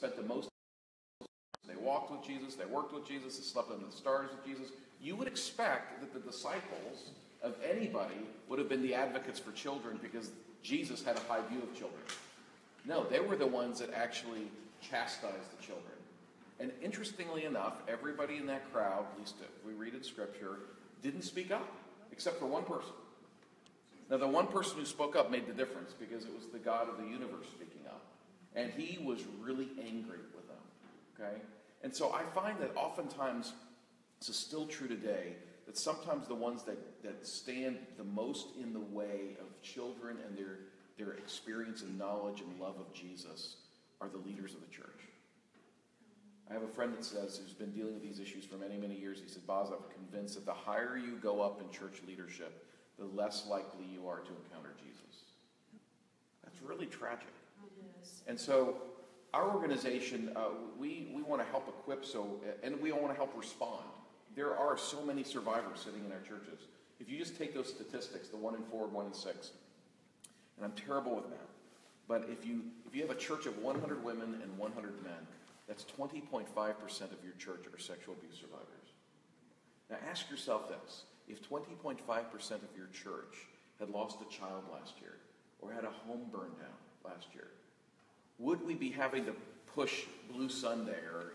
spent the most. They walked with Jesus, they worked with Jesus, they slept under the stars with Jesus. You would expect that the disciples of anybody would have been the advocates for children because Jesus had a high view of children. No, they were the ones that actually chastised the children. And interestingly enough, everybody in that crowd, at least if we read in Scripture, didn't speak up, except for one person. Now, the one person who spoke up made the difference because it was the God of the universe speaking up. And he was really angry with them, okay? And so I find that oftentimes, this is still true today, that sometimes the ones that stand the most in the way of children and their experience and knowledge and love of Jesus are the leaders of the church. I have a friend that says, who's been dealing with these issues for many, many years, he said, Boz, I'm convinced that the higher you go up in church leadership, the less likely you are to encounter Jesus. That's really tragic. It is. And so our organization, we want to help equip, and we want to help respond. There are so many survivors sitting in our churches. If you just take those statistics, the 1 in 4, 1 in 6, and I'm terrible with math, but if you have a church of 100 women and 100 men, that's 20.5% of your church are sexual abuse survivors. Now ask yourself this. If 20.5% of your church had lost a child last year or had a home burned down last year, would we be having to push Blue Sunday or,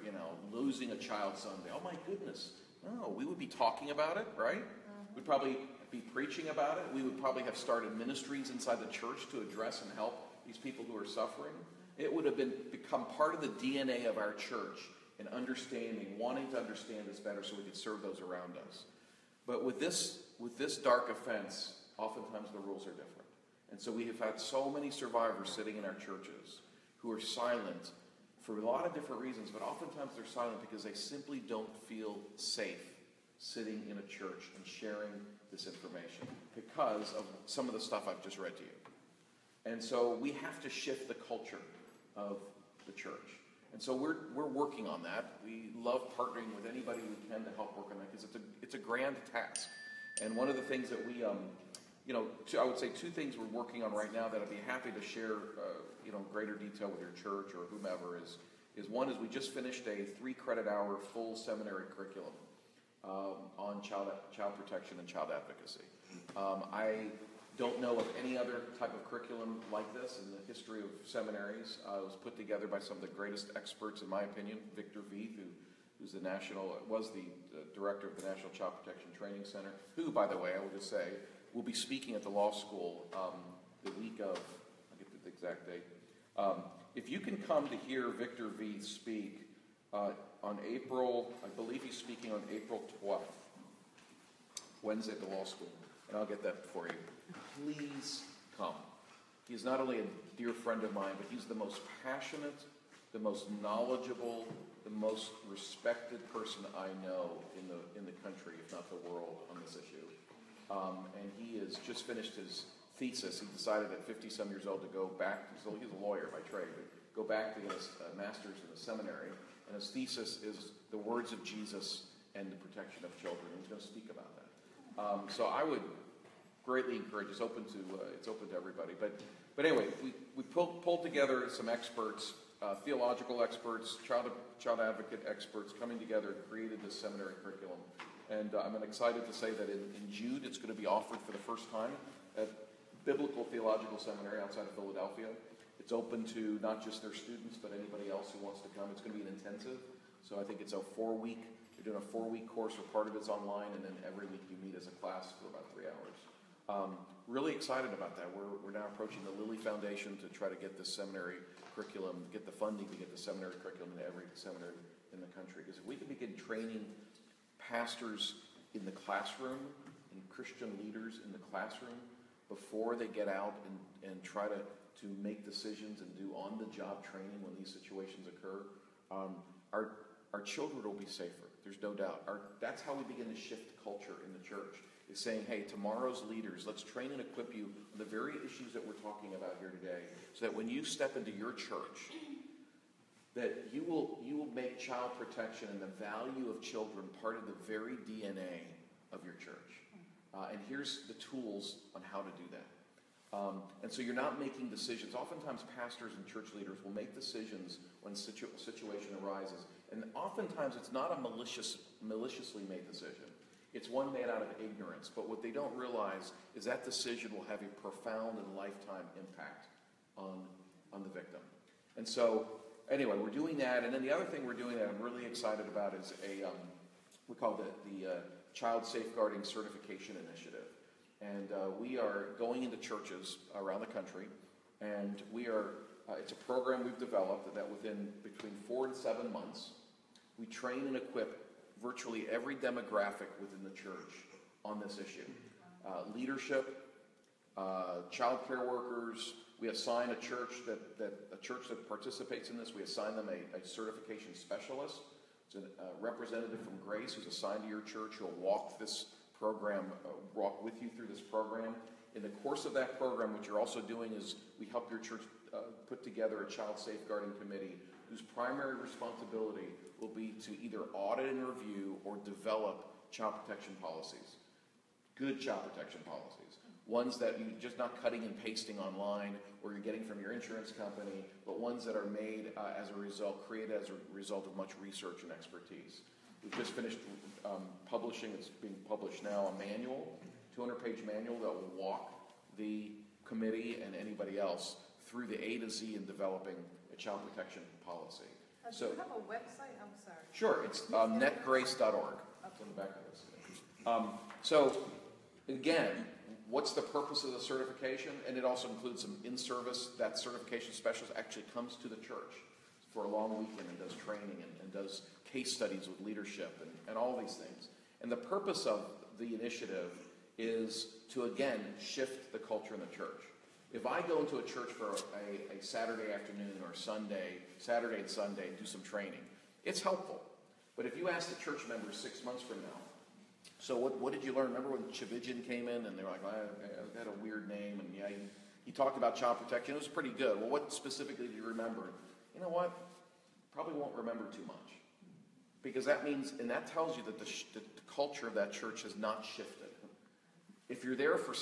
losing a child Sunday? Oh my goodness. No, we would be talking about it, right? We'd probably be preaching about it. We would probably have started ministries inside the church to address and help these people who are suffering. It would have become part of the DNA of our church in understanding, wanting to understand this better so we could serve those around us. But with this dark offense, oftentimes the rules are different. And so we have had so many survivors sitting in our churches who are silent for a lot of different reasons, but oftentimes they're silent because they simply don't feel safe sitting in a church and sharing this information because of some of the stuff I've just read to you. And so we have to shift the culture of the church. And so we're working on that. We love partnering with anybody we can to help work on that because it's a grand task. And one of the things that we, I would say 2 things we're working on right now that I'd be happy to share, greater detail with your church or whomever is one is we just finished a 3-credit-hour full seminary curriculum on child protection and child advocacy. I don't know of any other type of curriculum like this in the history of seminaries. It was put together by some of the greatest experts, in my opinion. Victor Veith, who's the director of the National Child Protection Training Center, who, by the way, I will just say, will be speaking at the law school the week of, I'll get the exact date. If you can come to hear Victor Veith speak on April, I believe he's speaking on April 12th, Wednesday at the law school, and I'll get that for you. Please come. He's not only a dear friend of mine, but he's the most passionate, the most knowledgeable, the most respected person I know in the country, if not the world, on this issue. And he has just finished his thesis. He decided at 50-some years old to go back. So he's a lawyer by trade, but go back to get his master's in the seminary. And his thesis is the words of Jesus and the protection of children. He's going to speak about that. So I would greatly encourage. It's open to everybody. But anyway, we pulled together some experts, theological experts, child advocate experts, coming together and created this seminary curriculum. And I'm excited to say that in June it's going to be offered for the first time at Biblical Theological Seminary outside of Philadelphia. It's open to not just their students, but anybody else who wants to come. It's going to be an intensive. So I think it's a 4-week. You're doing a 4-week course, where part of it's online, and then every week you meet as a class for about 3 hours. Really excited about that. We're now approaching the Lilly Foundation to try to get this seminary curriculum, get the funding to get the seminary curriculum into every seminary in the country. Because if we can begin training pastors in the classroom and Christian leaders in the classroom before they get out and try to make decisions and do on-the-job training when these situations occur, our children will be safer. There's no doubt. That's how we begin to shift culture in the church, is saying, hey, tomorrow's leaders, let's train and equip you on the very issues that we're talking about here today, so that when you step into your church, that you will make child protection and the value of children part of the very DNA of your church. And here's the tools on how to do that. And so you're not making decisions. Oftentimes pastors and church leaders will make decisions when a situation arises. And oftentimes it's not a maliciously made decision. It's one made out of ignorance. But what they don't realize is that decision will have a profound and lifetime impact on the victim. And so, anyway, we're doing that. And then the other thing we're doing that I'm really excited about is we call it the Child Safeguarding Certification Initiative. And we are going into churches around the country, and it's a program we've developed that between 4 and 7 months, we train and equip virtually every demographic within the church on this issue. Leadership, child care workers. We assign a church that participates in this, we assign them a certification specialist. It's a representative from G.R.A.C.E who's assigned to your church who'll walk with you through this program. In the course of that program, what you're also doing is we help your church put together a child safeguarding committee whose primary responsibility will be to either audit and review or develop child protection policies. Good child protection policies. Ones that you're just not cutting and pasting online or you're getting from your insurance company, but ones that are made created as a result of much research and expertise. We've just finished publishing, it's being published now, a manual, 200-page manual that will walk the committee and anybody else through the A to Z in developing a child protection policy. Do you have a website? I'm sorry. Sure, it's netgrace.org. It's on the back of this. So, again, what's the purpose of the certification? And it also includes some in-service. That certification specialist actually comes to the church for a long weekend and does training and does case studies with leadership and all these things. And the purpose of the initiative is to, again, shift the culture in the church. If I go into a church for a Saturday afternoon or Saturday and Sunday, and do some training, it's helpful. But if you ask the church members 6 months from now, so what did you learn? Remember when Tchividjian came in and they were like, I had a weird name, and yeah, he talked about child protection. It was pretty good. Well, what specifically do you remember? You know what? Probably won't remember too much. Because that means, and that tells you that the culture of that church has not shifted. If you're there for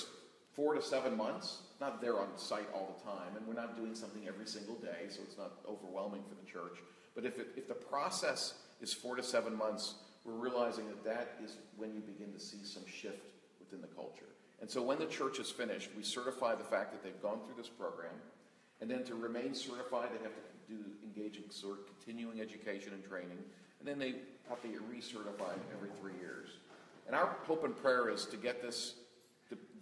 4 to 7 months, not there on site all the time, and we're not doing something every single day, so it's not overwhelming for the church. But if the process is 4 to 7 months, we're realizing that is when you begin to see some shift within the culture. And so when the church is finished, we certify the fact that they've gone through this program, and then to remain certified, they have to engage in sort of continuing education and training, and then they have to get recertified every 3 years. And our hope and prayer is to get this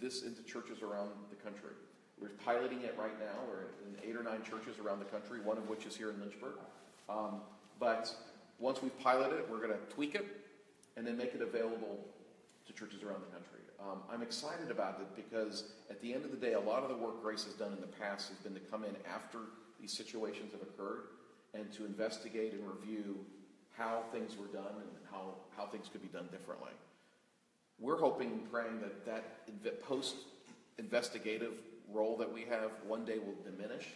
into churches around the country. We're piloting it right now. We're in 8 or 9 churches around the country, one of which is here in Lynchburg. But once we've piloted it, we're going to tweak it and then make it available to churches around the country. I'm excited about it because at the end of the day, a lot of the work G.R.A.C.E has done in the past has been to come in after these situations have occurred and to investigate and review how things were done and how things could be done differently. We're hoping and praying that post-investigative role that we have one day will diminish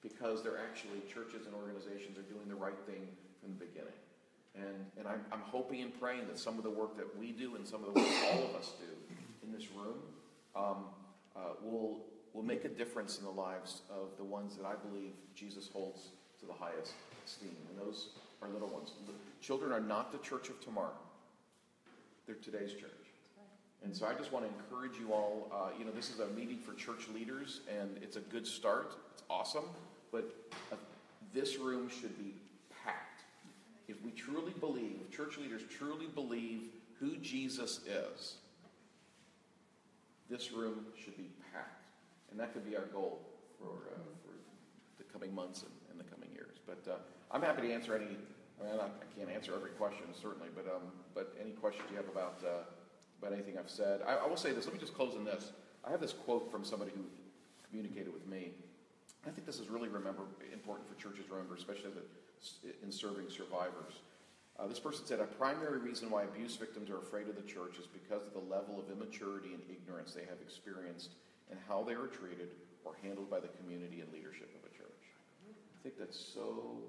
because they're actually, churches and organizations are doing the right thing from the beginning. And I'm hoping and praying that some of the work that we do and some of the work all of us do in this room will make a difference in the lives of the ones that I believe Jesus holds to the highest esteem. And those are little ones. The children are not the church of tomorrow. They're today's church. And so I just want to encourage you all, this is a meeting for church leaders, and it's a good start. It's awesome. But this room should be packed. If we truly believe, if church leaders truly believe who Jesus is, this room should be packed. And that could be our goal for the coming months and the coming years. But I'm happy to answer any, I can't answer every question, certainly, but any questions you have about anything I've said. I will say this, let me just close on this. I have this quote from somebody who communicated with me. I think this is really important for churches to remember, especially in serving survivors. This person said, a primary reason why abuse victims are afraid of the church is because of the level of immaturity and ignorance they have experienced and how they are treated or handled by the community and leadership of a church. I think that's so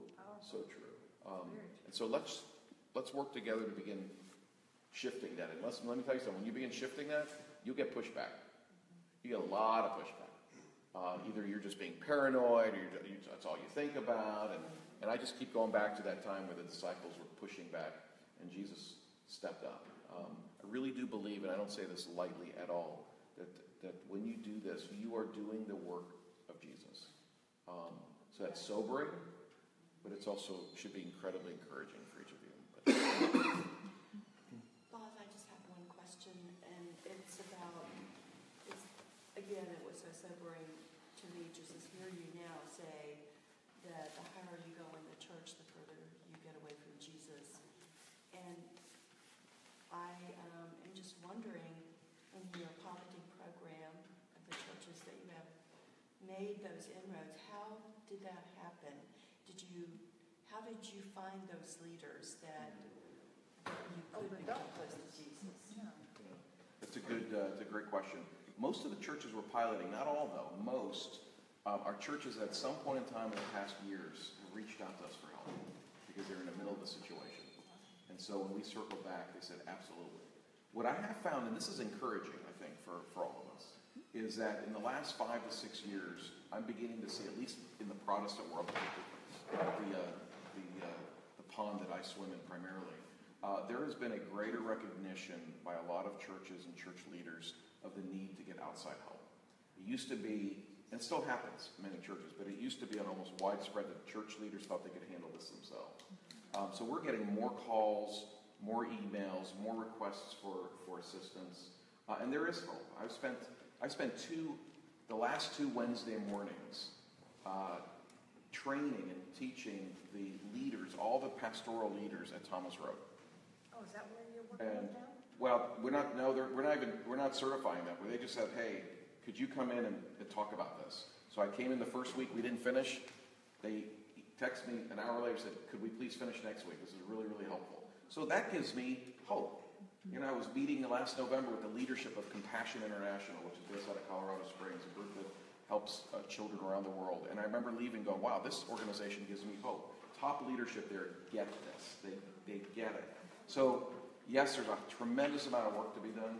true. And so let's work together to begin shifting that. And let me tell you something, when you begin shifting that, you'll get pushback. You get a lot of pushback. Either you're just being paranoid, or that's all you think about, and I just keep going back to that time where the disciples were pushing back, and Jesus stepped up. I really do believe, and I don't say this lightly at all, that when you do this, you are doing the work of Jesus. So that's sobering, but it's also should be incredibly encouraging for each of you. Boz, I just have one question, and it's about, again, it was so sobering to me just to hear you now say that the higher you go in the church, the further you get away from Jesus. And I am just wondering, in your poverty program of the churches that you have made those inroads, how did that happen? How did you find those leaders that you could become close to Jesus? It's a great question. Most of the churches we're piloting, not all though, most are churches that at some point in time in the past years have reached out to us for help because they're in the middle of the situation. And so when we circled back, they said, absolutely. What I have found, and this is encouraging, I think, for all of us, is that in the last 5 to 6 years, I'm beginning to see, at least in the Protestant world, the pond that I swim in primarily, there has been a greater recognition by a lot of churches and church leaders of the need to get outside help. It used to be, and it still happens in many churches, but it used to be an almost widespread that church leaders thought they could handle this themselves. So we're getting more calls, more emails, more requests for assistance, and there is hope. I've spent the last 2 Wednesday mornings training and teaching the leaders, all the pastoral leaders at Thomas Road. Oh, is that where you're working now? Well, we're not certifying them. They just said, hey, could you come in and talk about this? So I came in the first week, we didn't finish. They texted me an hour later, said, could we please finish next week? This is really, really helpful. So that gives me hope. I was meeting last November with the leadership of Compassion International, which is based out of Colorado Springs, a group that helps children around the world. And I remember leaving going, wow, this organization gives me hope. Top leadership there get this. They get it. So, yes, there's a tremendous amount of work to be done,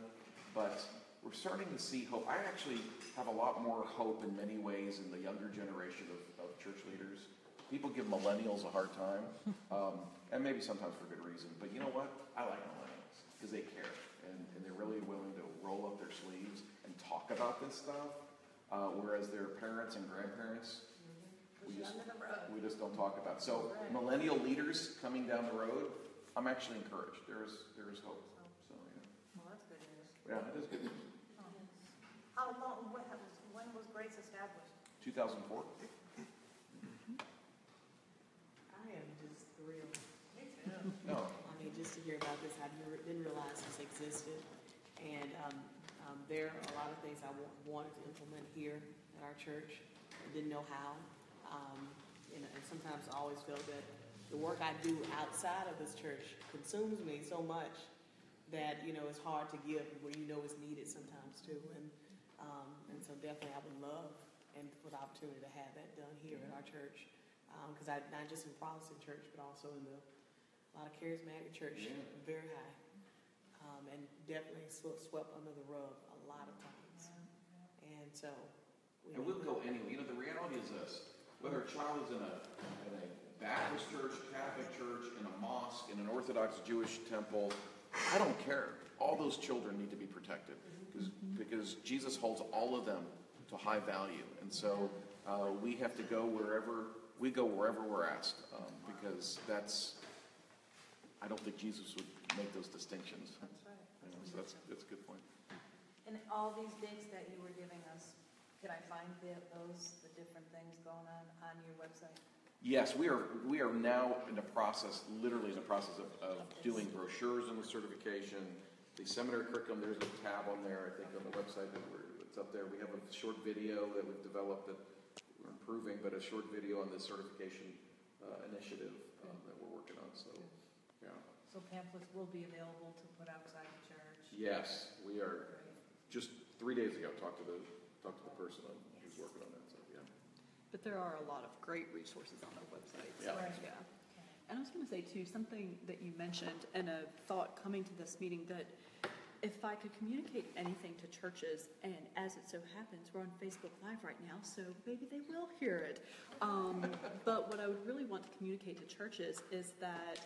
but we're starting to see hope. I actually have a lot more hope in many ways in the younger generation of church leaders. People give millennials a hard time, and maybe sometimes for good reason. But you know what? I like millennials because they care, and they're really willing to roll up their sleeves and talk about this stuff, whereas their parents and grandparents, we just don't talk about it. So millennial leaders coming down the road, I'm actually encouraged. There is hope. So Well, that's good news. yeah, it is good news. How long, when was Grace established? 2004. I am just thrilled. Me too. No. I mean, just to hear about this, I didn't realize this existed. And there are a lot of things I wanted to implement here at our church. I didn't know how. And sometimes I always feel that the work I do outside of this church consumes me so much that, it's hard to give where it's needed sometimes too. And so definitely I would love for the opportunity to have that done here at our church. Because not just in Protestant church, but also in a lot of charismatic church, very high. And definitely swept under the rug a lot of times. And so... we'll go anyway. The reality is this. Whether a child is in a Baptist church, Catholic church, in a mosque, in an Orthodox Jewish temple, I don't care. All those children need to be protected because Jesus holds all of them to high value. And so we have to go wherever we're asked because I don't think Jesus would make those distinctions. That's right. So that's a good point. And all these dates that you were giving us, can I find the different things going on your website? Yes, we are now literally in the process of doing brochures on the certification, the seminary curriculum. There's a tab on there, I think, on the website it's up there. We have a short video that we've developed that we're improving, but a short video on the certification initiative that we're working on. So, yeah. So pamphlets will be available to put outside the church? Yes, we are. Just 3 days ago, talked to the person who's working on that. So, yeah. But there are a lot of great resources on the website. Yeah. Right. Yeah. And I was going to say, too, something that you mentioned and a thought coming to this meeting that If I could communicate anything to churches, and as it so happens, we're on Facebook Live right now, so maybe they will hear it. But what I would really want to communicate to churches is that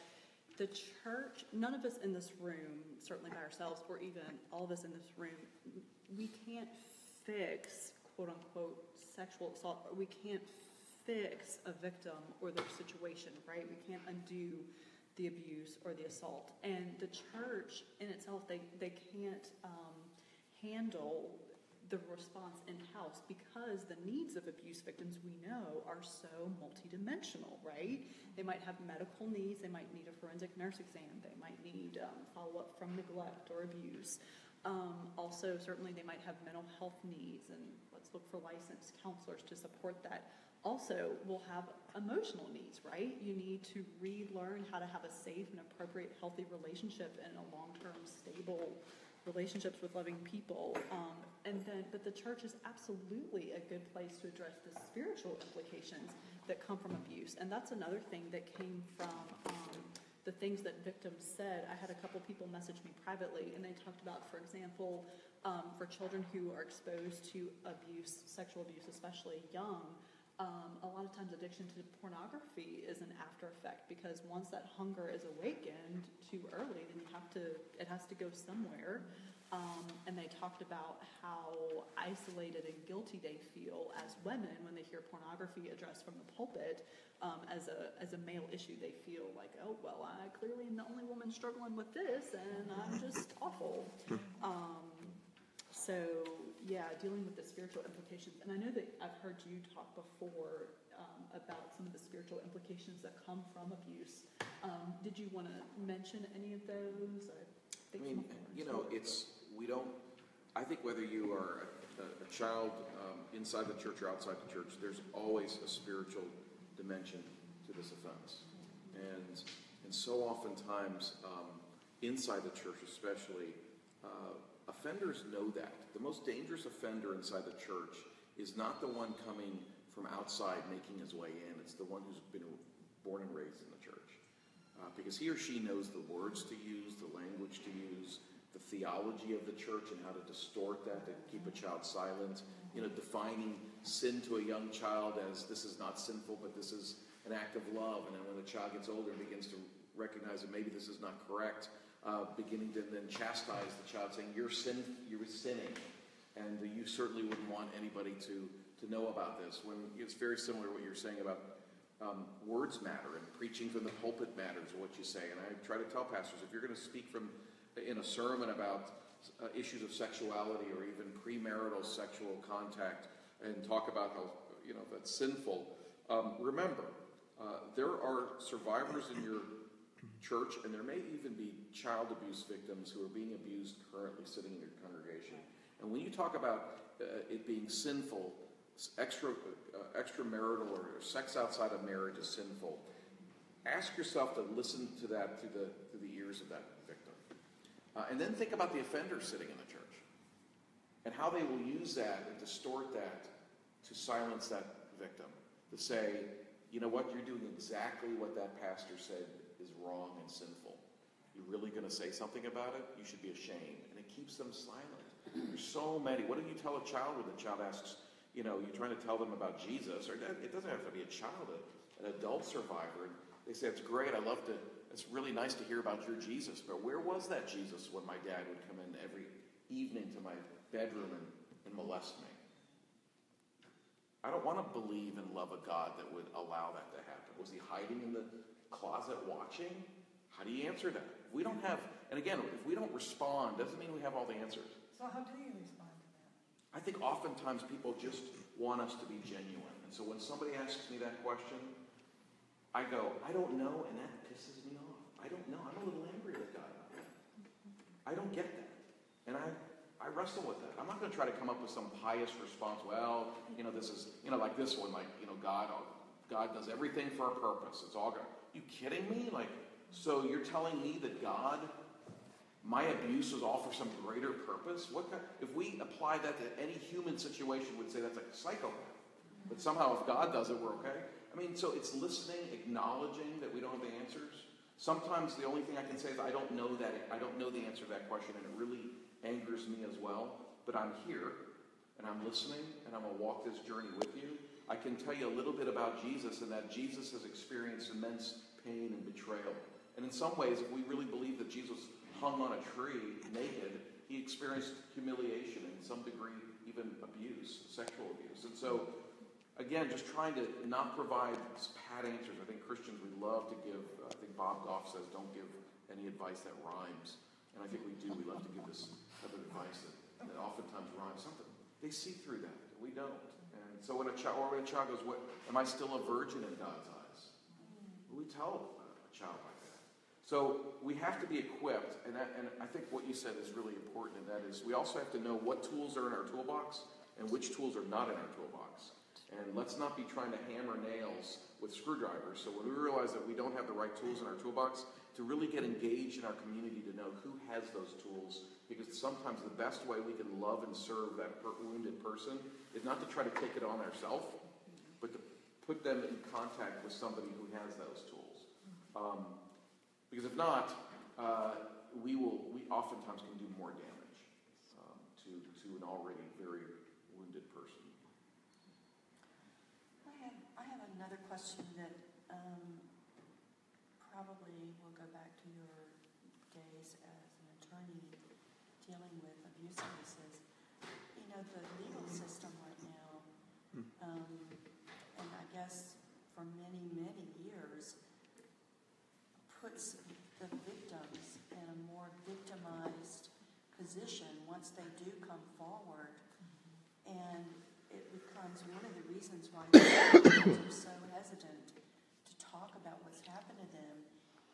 the church, none of us in this room, certainly by ourselves, or even all of us in this room, we can't fix, quote unquote, sexual assault, or we can't fix a victim or their situation, right? We can't undo the abuse or the assault. And the church in itself, they can't handle the response in-house because the needs of abuse victims, we know, are so multidimensional, right? They might have medical needs, they might need a forensic nurse exam, they might need follow-up from neglect or abuse. Also, certainly they might have mental health needs, and let's look for licensed counselors to support that. Also, we'll have emotional needs, right? You need to relearn how to have a safe and appropriate, healthy relationship and a long-term, stable relationships with loving people. But the church is absolutely a good place to address the spiritual implications that come from abuse. And that's another thing that came from the things that victims said. I had a couple people message me privately, and they talked about, for example, for children who are exposed to abuse, sexual abuse, especially young, a lot of times addiction to pornography is an after effect, because once that hunger is awakened too early, then it has to go somewhere. And they talked about how isolated and guilty they feel as women when they hear pornography addressed from the pulpit. As a male issue, they feel like, oh, well, I clearly am the only woman struggling with this, and I'm just awful. So, yeah, dealing with the spiritual implications. And I know that I've heard you talk before about some of the spiritual implications that come from abuse. Did you want to mention any of those? I think whether you are a child inside the church or outside the church, there's always a spiritual dimension to this offense. And so oftentimes, inside the church especially, offenders know that. The most dangerous offender inside the church is not the one coming from outside making his way in. It's the one who's been born and raised in the church. Because he or she knows the words to use, the language to use, the theology of the church and how to distort that to keep a child silent. Defining sin to a young child as this is not sinful, but this is an act of love. And then when the child gets older and begins to recognize that maybe this is not correct, beginning to then chastise the child, saying, you're sinning, and you certainly wouldn't want anybody to know about this. When it's very similar to what you're saying about words matter, and preaching from the pulpit matters, what you say. And I try to tell pastors, if you're going to speak in a sermon about issues of sexuality or even premarital sexual contact and talk about how that's sinful, remember, there are survivors in your church, and there may even be child abuse victims who are being abused currently sitting in your congregation. And when you talk about it being sinful, extramarital or sex outside of marriage is sinful, ask yourself to listen to that through the ears of that victim. And then think about the offender sitting in the church and how they will use that and distort that to silence that victim, to say, you know what, you're doing exactly what that pastor said is wrong and sinful. You're really going to say something about it? You should be ashamed. And it keeps them silent. There's so many. What do you tell a child when the child asks, you're trying to tell them about Jesus? Or it doesn't have to be a child, an adult survivor. They say, it's great, it's really nice to hear about your Jesus, but where was that Jesus when my dad would come in every evening to my bedroom and molest me? I don't want to believe and love a God that would allow that to happen. Was he hiding in the closet watching? How do you answer that? If we don't respond, doesn't mean we have all the answers. So how do you respond to that? I think oftentimes people just want us to be genuine. And so when somebody asks me that question, I go, I don't know, and that pisses me off. I don't know. I'm a little angry with God about that. I don't get that. And I wrestle with that. I'm not going to try to come up with some pious response. Well, this is, like this one, God does everything for a purpose. It's all God. You kidding me? So you're telling me that my abuse was all for some greater purpose? If we apply that to any human situation, we'd say that's like a psychopath. But somehow if God does it, we're okay? So it's listening, acknowledging that we don't have the answers. Sometimes the only thing I can say is I don't know the answer to that question, and it really angers me as well, but I'm here, and I'm listening, and I'm going to walk this journey with you. I can tell you a little bit about Jesus, and that Jesus has experienced immense pain and betrayal. And in some ways, if we really believe that Jesus hung on a tree naked, he experienced humiliation and, in some degree, even abuse, sexual abuse. And so, again, just trying to not provide pat answers. I think Christians, we love to give, I think Bob Goff says, don't give any advice that rhymes. And I think we do. We love to give this type of advice that oftentimes rhymes something. They see through that. We don't. And so when a child goes, "What? Am I still a virgin in God's eyes?" We tell a child like that. So we have to be equipped, and I think what you said is really important, and that is we also have to know what tools are in our toolbox and which tools are not in our toolbox. And let's not be trying to hammer nails with screwdrivers. So when we realize that we don't have the right tools in our toolbox, to really get engaged in our community to know who has those tools, because sometimes the best way we can love and serve that wounded person is not to try to take it on ourselves, but to put them in contact with somebody who has those tools. Because if not, we oftentimes can do more damage to an already very wounded person. I have another question that probably will go back to your days as an attorney dealing with abuse cases. You know, the legal system right now, and I guess for many, many years, puts the victims in a more victimized position once they do come forward. And it becomes one of the reasons why victims are so hesitant to talk about what's happened to them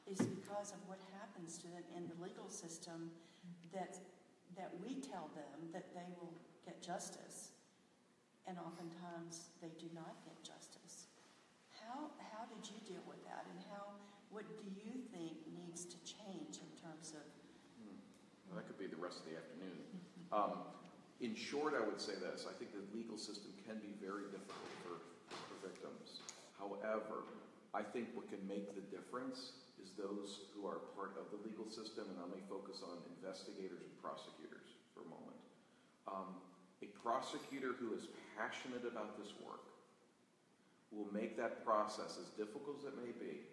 is because of what happens to them in the legal system that we tell them that they will get justice, and oftentimes they do not get justice. How did you deal with that, and what do you think needs to change in terms of? Well, that could be the rest of the afternoon. In short, I would say this. I think the legal system can be very difficult for victims. However, I think what can make the difference is those who are part of the legal system, and I may focus on investigators and prosecutors for a moment. A prosecutor who is passionate about this work will make that process, as difficult as it may be,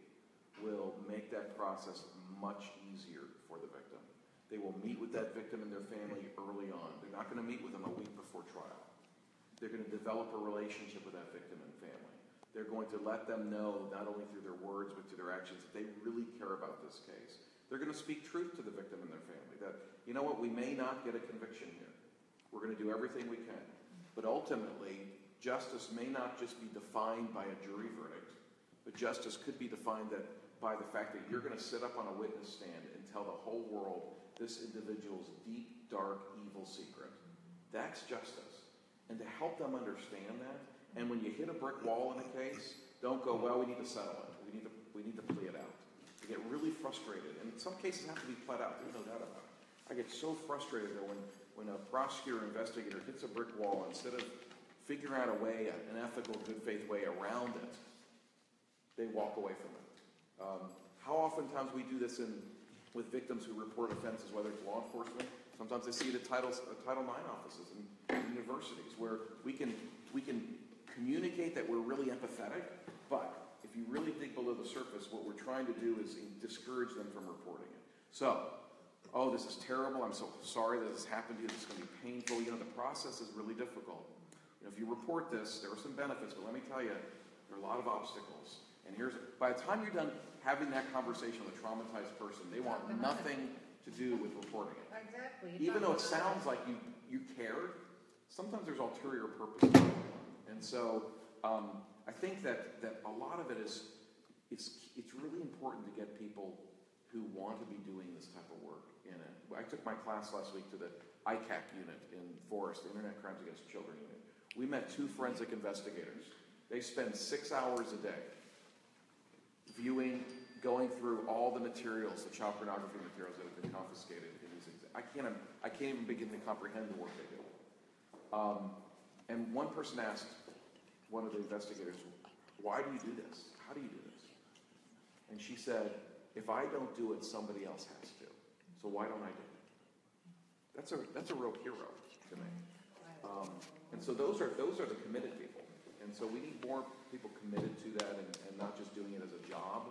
will make that process much easier for the victim. They will meet with that victim and their family early on. They're not going to meet with them a week before trial. They're going to develop a relationship with that victim and family. They're going to let them know, not only through their words, but through their actions, that they really care about this case. They're going to speak truth to the victim and their family, that, you know what, we may not get a conviction here. We're going to do everything we can. But ultimately, justice may not just be defined by a jury verdict, but justice could be defined by the fact that you're going to sit up on a witness stand and tell the whole world this individual's deep, dark, evil secret. That's justice. And to help them understand that, and when you hit a brick wall in a case, don't go, well, we need to settle it. We need to plea it out. You get really frustrated. And some cases have to be pled out. There's no doubt about it. I get so frustrated that when a prosecutor or investigator hits a brick wall, instead of figuring out a way, an ethical, good faith way around it, they walk away from it. How oftentimes we do this with victims who report offenses, whether it's law enforcement. Sometimes I see it at Title IX offices and universities, where we can communicate that we're really empathetic, but if you really dig below the surface, what we're trying to do is discourage them from reporting it. So, oh, this is terrible. I'm so sorry that this happened to you. This is going to be painful. You know, the process is really difficult. You know, if you report this, there are some benefits, but let me tell you, there are a lot of obstacles. And by the time you're done having that conversation with a traumatized person, they want nothing to do with reporting it. Exactly. Even though it sounds like you cared, sometimes there's ulterior purpose to it. And so I think that a lot of it is, it's really important to get people who want to be doing this type of work in it. I took my class last week to the ICAC unit in Forest, the Internet Crimes Against Children unit. We met 2 forensic investigators. They spend 6 hours a day going through all the materials, the child pornography materials that have been confiscated in these I can't even begin to comprehend the work they do. And one person asked one of the investigators, why do you do this? How do you do this? And she said, if I don't do it, somebody else has to. So why don't I do it? That's a real hero to me. And so those are the committed people. And so we need more people committed to that and not just doing it as a job,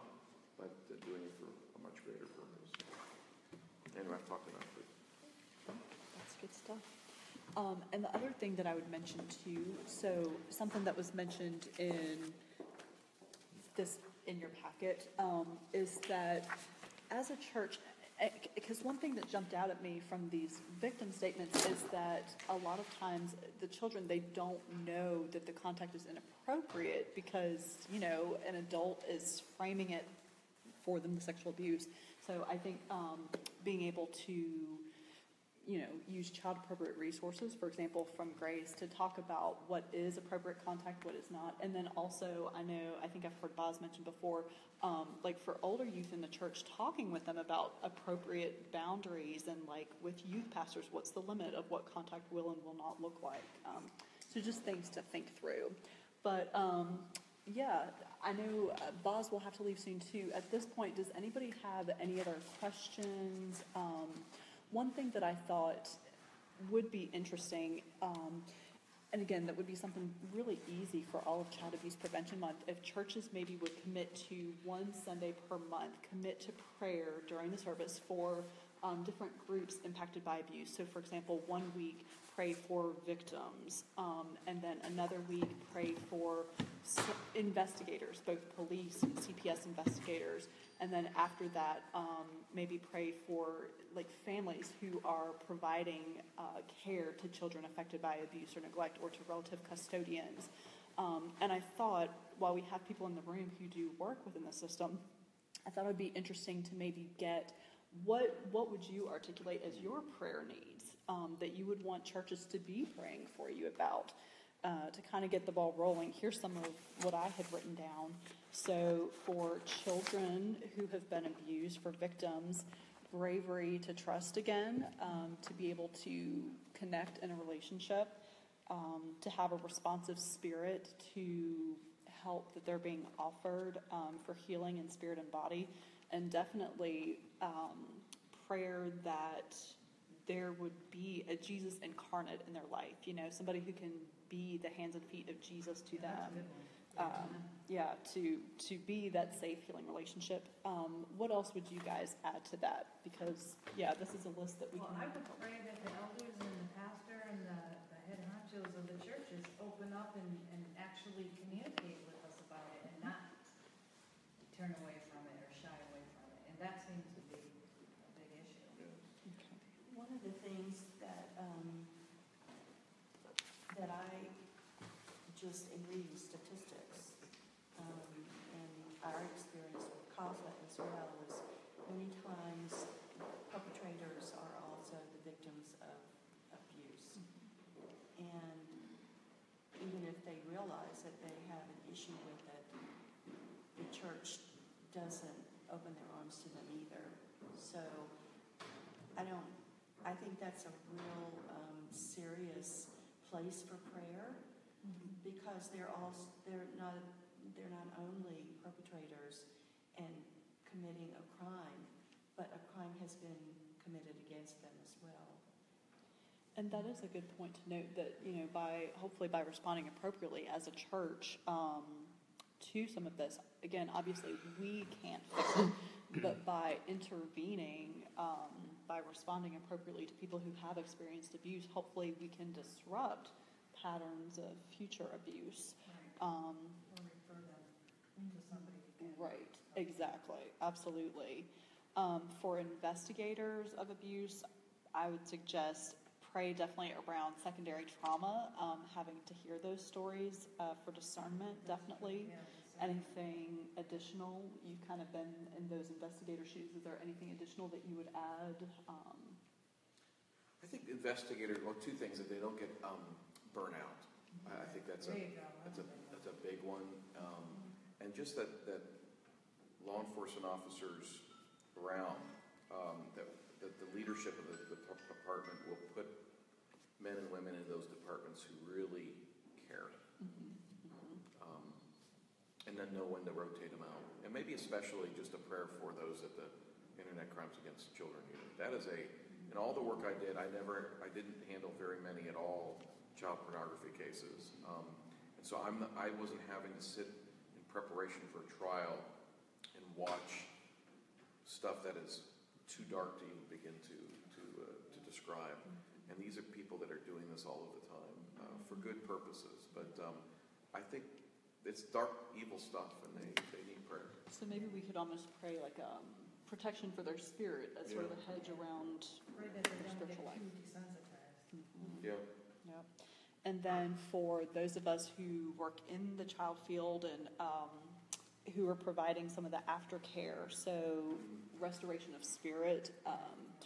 but doing it for a much greater purpose. Anyway, I've talked enough. That's good stuff. And the other thing that I would mention too, so something that was mentioned in your packet, is that as a church, because one thing that jumped out at me from these victim statements is that a lot of times the children, they don't know that the contact is inappropriate because, an adult is framing it for them, the sexual abuse. So I think being able to, use child-appropriate resources, for example, from G.R.A.C.E, to talk about what is appropriate contact, what is not. And then also, I think I've heard Boz mention before, like for older youth in the church, talking with them about appropriate boundaries and like with youth pastors, what's the limit of what contact will and will not look like. So just things to think through. But yeah, I know Boz will have to leave soon too. At this point, does anybody have any other questions? One thing that I thought would be interesting, and again, that would be something really easy for all of Child Abuse Prevention Month, if churches maybe would commit to one Sunday per month, commit to prayer during the service for different groups impacted by abuse. So for example, one week, pray for victims, and then another week, pray for investigators, both police and CPS investigators, and then after that, maybe pray for like families who are providing care to children affected by abuse or neglect, or to relative custodians. And I thought, while we have people in the room who do work within the system, I thought it would be interesting to maybe get what would you articulate as your prayer needs that you would want churches to be praying for you about, to kind of get the ball rolling. Here's some of what I had written down. So for children who have been abused, for victims, bravery to trust again, to be able to connect in a relationship, to have a responsive spirit to help that they're being offered for healing in spirit and body, and definitely prayer that there would be a Jesus incarnate in their life, somebody who can be the hands and feet of Jesus to them. To be that safe, healing relationship. What else would you guys add to that? Because, this is a list that we can... Well, I would pray that the elders and the pastor and the head honchos of the churches open up and actually communicate with us about it and not turn away from it or shy away from it. And that seems to be a big issue. Okay. One of the things that I just in reading statistics and our experience with CASA as well is many times perpetrators are also the victims of abuse. And even if they realize that they have an issue with it, the church doesn't open their arms to them either. So I think that's a real serious place for prayer, because they're not only perpetrators and committing a crime, but a crime has been committed against them as well. And that is a good point to note that, hopefully by responding appropriately as a church to some of this, again, obviously we can't fix it, but by intervening, by responding appropriately to people who have experienced abuse, hopefully we can disrupt patterns of future abuse. Right. Or refer them to somebody who can. Right, exactly, absolutely. For investigators of abuse, I would suggest pray definitely around secondary trauma, having to hear those stories for discernment, definitely. Yeah, anything additional? You've kind of been in those investigator shoes. Is there anything additional that you would add? I think investigators, two things, that they don't get burnout. I think that's a big one. And just that law enforcement officers around, that the leadership of the department will put men and women in those departments who really care. And then know when to rotate them out. And maybe especially just a prayer for those at the Internet Crimes Against Children unit. That is an in all the work I did, I didn't handle very many at all child pornography cases. And so I wasn't having to sit in preparation for a trial and watch stuff that is too dark to even begin to describe. And these are people that are doing this all of the time for good purposes. But I think it's dark, evil stuff, and they need prayer. So maybe we could almost pray like protection for their spirit as sort of a hedge around Pray that they don't get spiritual life. too desensitized. Yeah. Yep. And then for those of us who work in the child field and who are providing some of the aftercare, so restoration of spirit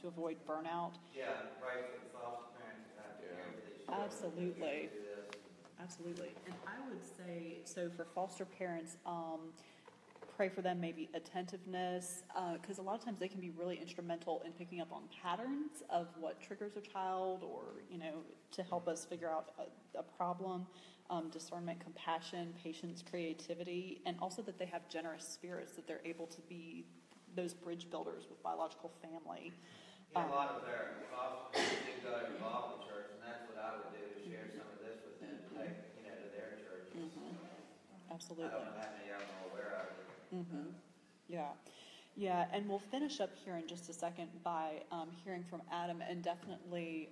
to avoid burnout. Yeah, right, for the foster parents to have to care for these children. Absolutely. Do this. Absolutely. And I would say, so for foster parents, pray for them, maybe attentiveness, because a lot of times they can be really instrumental in picking up on patterns of what triggers a child, or, to help us figure out a problem, discernment, compassion, patience, creativity, and also that they have generous spirits, that they're able to be those bridge builders with biological family. A lot of their foster parents do go involved with church, and that's what I would do, is share some of this with them to take, to their churches. Mm-hmm. Absolutely. I don't know how many of them are aware of it. Mm-hmm. Yeah, and we'll finish up here in just a second by hearing from Adam, and definitely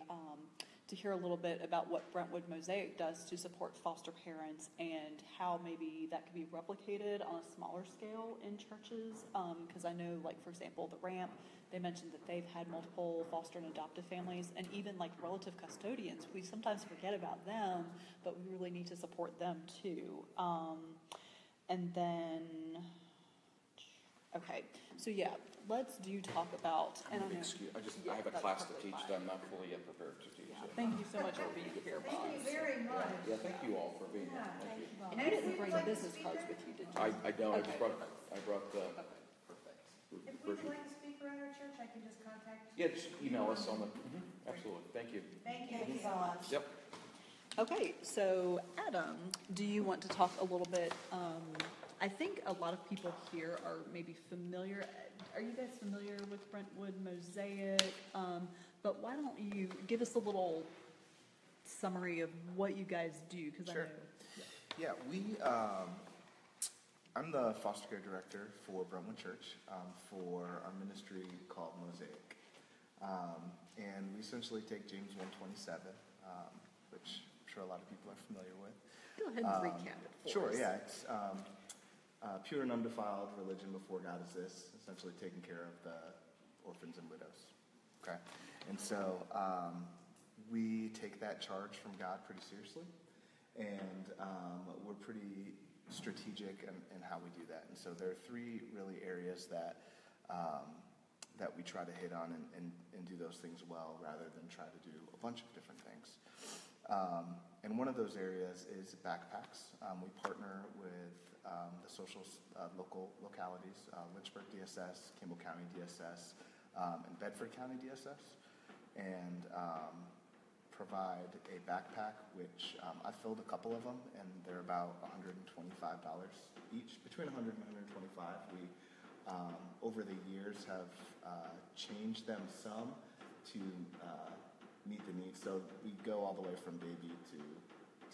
to hear a little bit about what Brentwood Mosaic does to support foster parents and how maybe that could be replicated on a smaller scale in churches. Because I know, like, for example, the Ramp, they mentioned that they've had multiple foster and adoptive families, and even like relative custodians. We sometimes forget about them, but we really need to support them too. And then, okay, so yeah, let's talk about, and I know. I have a class to teach that I'm not fully yet prepared to teach. Yeah, thank you so much for being here, Boz. Thank you very much. Yeah, thank you all for being here. Yeah, Thank you. And you didn't bring business cards with you, did you? I don't. I Okay. brought the Perfect. If we would like a speaker at our church, I can just contact you. Yeah, just email us on the. Absolutely. Thank you. Thank you. Thank you so much. Yep. Okay, so Adam, do you want to talk a little bit? I think a lot of people here are maybe familiar. Are you guys familiar with Brentwood Mosaic? But why don't you give us a little summary of what you guys do? Because Sure. I know. Yeah, I'm the foster care director for Brentwood Church for our ministry called Mosaic. And we essentially take James 1:27, which I'm sure a lot of people are familiar with. Go ahead and recap it for Sure, us. yeah. It's pure and undefiled religion before God is this, essentially taking care of the orphans and widows. Okay? And so we take that charge from God pretty seriously, and we're pretty strategic in how we do that. And so there are three really areas that we try to hit on and do those things well, rather than try to do a bunch of different things. And one of those areas is backpacks. We partner with the social local localities, Lynchburg DSS, Kimball County DSS, and Bedford County DSS, and provide a backpack, which I filled a couple of them, and they're about $125 each, between $100 and $125. We, over the years, have changed them some to meet the needs. So we go all the way from baby to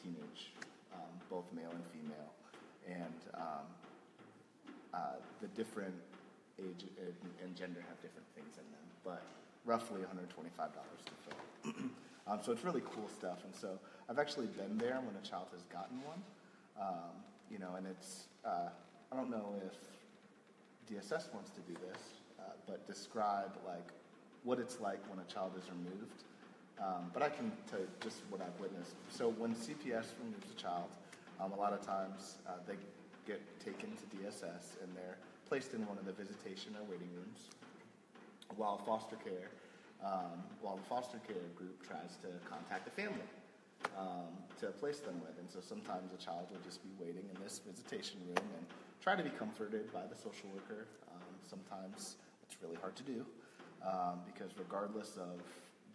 teenage, both male and female, and the different age and gender have different things in them, but roughly $125 to fill. So it's really cool stuff, and so I've actually been there when a child has gotten one, and it's, I don't know if DSS wants to do this, but describe like what it's like when a child is removed. But I can tell you just what I've witnessed. So when CPS removes a child, a lot of times they get taken to DSS and they're placed in one of the visitation or waiting rooms, while the foster care group tries to contact the family to place them with. And so sometimes a child will just be waiting in this visitation room and try to be comforted by the social worker. Sometimes it's really hard to do because regardless of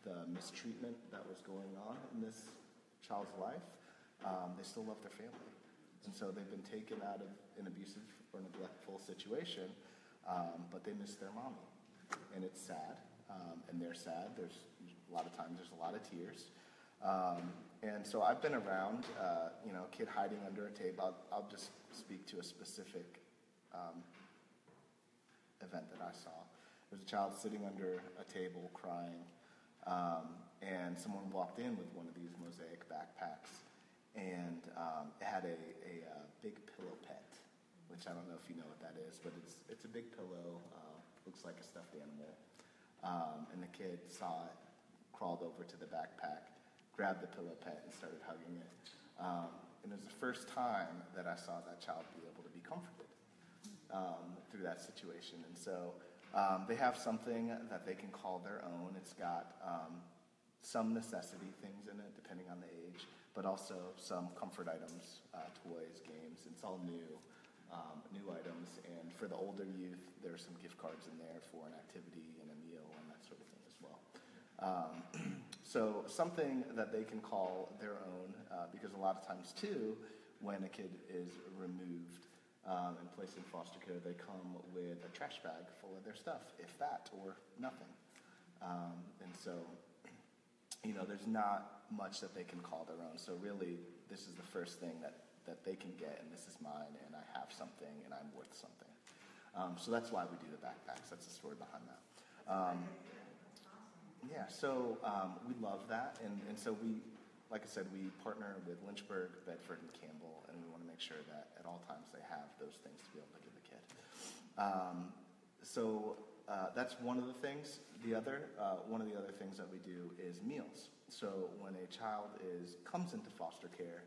the mistreatment that was going on in this child's life, they still love their family. And so they've been taken out of an abusive or neglectful situation, but they miss their mommy. And it's sad. and they're sad. There's a lot of times there's a lot of tears. And so I've been around, a kid hiding under a table. I'll just speak to a specific event that I saw. There was a child sitting under a table crying, and someone walked in with one of these Mosaic backpacks, and it had a big pillow pet, which I don't know if you know what that is, but it's a big pillow, looks like a stuffed animal. And the kid saw it, crawled over to the backpack, grabbed the pillow pet, and started hugging it. And it was the first time that I saw that child be able to be comforted through that situation. And so they have something that they can call their own. It's got some necessity things in it, depending on the age, but also some comfort items, toys, games. It's all new items. And for the older youth, there are some gift cards in there for an activity and a meal and that sort of thing as well. So something that they can call their own, because a lot of times too, when a kid is removed and placed in foster care, they come with a trash bag full of their stuff, if that, or nothing. And so, there's not much that they can call their own. So really, this is the first thing that they can get, and this is mine, and I have something, and I'm worth something. So that's why we do the backpacks. That's the story behind that. We love that, and so we, like I said, we partner with Lynchburg, Bedford, and Campbell, and we want to make sure that at all times they have those things to be able to give the kid. That's one of the things. One of the other things that we do is meals. So when a child comes into foster care,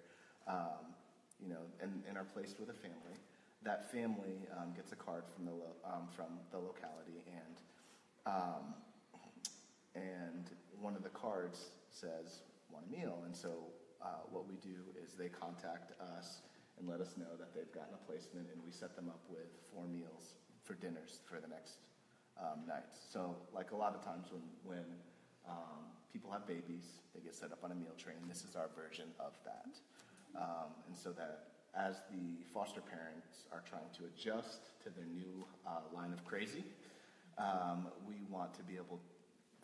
and are placed with a family, that family gets a card from the locality, and one of the cards says, "Want a meal?" And so what we do is they contact us and let us know that they've gotten a placement, and we set them up with 4 meals for dinners for the next nights. So like a lot of times when people have babies, they get set up on a meal train. This is our version of that. And so that as the foster parents are trying to adjust to their new line of crazy, we want to be able,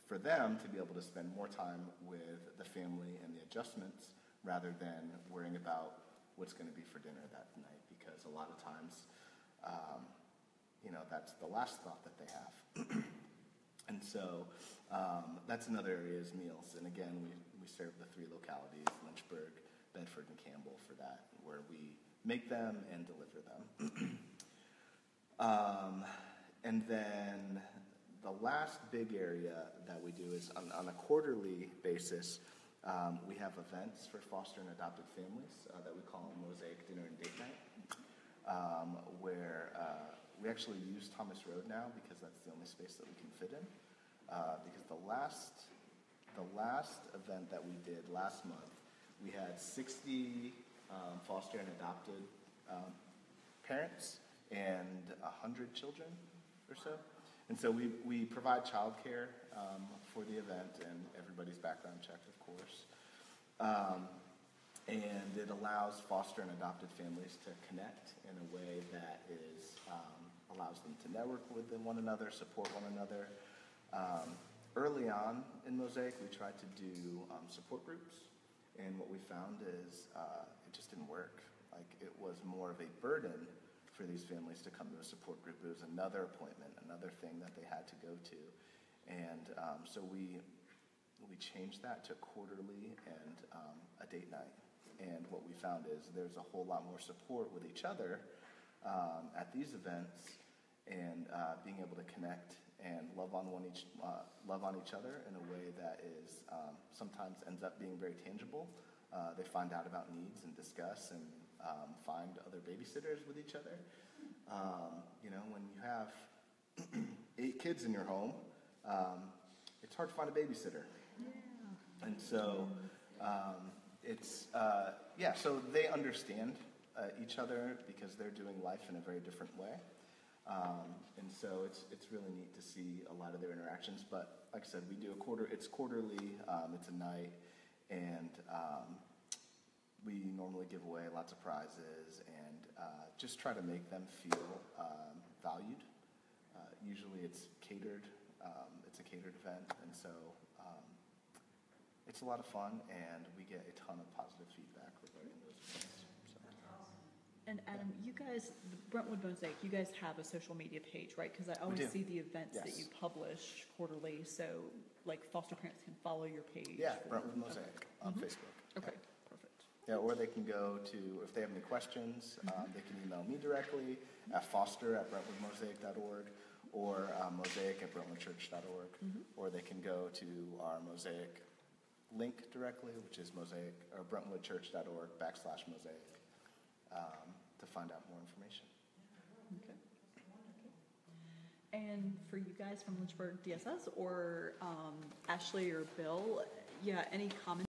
for them to be able to spend more time with the family and the adjustments rather than worrying about what's going to be for dinner that night, because a lot of times, that's the last thought that they have. And so that's another area is meals. And again, we serve the 3 localities, Lynchburg, Bedford, and Campbell for that, where we make them and deliver them. And then the last big area that we do is on a quarterly basis, we have events for foster and adopted families that we call Mosaic Dinner and Date Night, where we actually use Thomas Road now because that's the only space that we can fit in. Because the last event that we did last month, we had 60 foster and adopted parents and 100 children or so. And so we provide childcare for the event and everybody's background checked, of course. And it allows foster and adopted families to connect in a way that allows them to network with one another, support one another. Early on in Mosaic, we tried to do support groups, and what we found is it just didn't work. Like, it was more of a burden for these families to come to a support group. It was another appointment, another thing that they had to go to. And so we changed that to quarterly and a date night. And what we found is there's a whole lot more support with each other at these events, and being able to connect and love on each other in a way that is sometimes ends up being very tangible. They find out about needs and discuss and find other babysitters with each other. When you have 8 kids in your home, it's hard to find a babysitter. Yeah. And so so they understand each other because they're doing life in a very different way. And so it's really neat to see a lot of their interactions. But like I said, we do it's quarterly, it's a night, and we normally give away lots of prizes and just try to make them feel valued. Usually it's catered It's a catered event, and so it's a lot of fun, and we get a ton of positive feedback regarding those events. So. And Adam, you guys, the Brentwood Mosaic, you guys have a social media page, right? Because I always see the events that you publish quarterly, so like foster parents can follow your page. Yeah, Brentwood Mosaic on Facebook. Okay, perfect. Yeah, or they can go to, if they have any questions, they can email me directly at foster@brentwoodmosaic.org or mosaic@brentwoodchurch.org, or they can go to our Mosaic link directly, which is brentwoodchurch.org/mosaic to find out more information. Okay. And for you guys from Lynchburg DSS or Ashley or Bill, any comments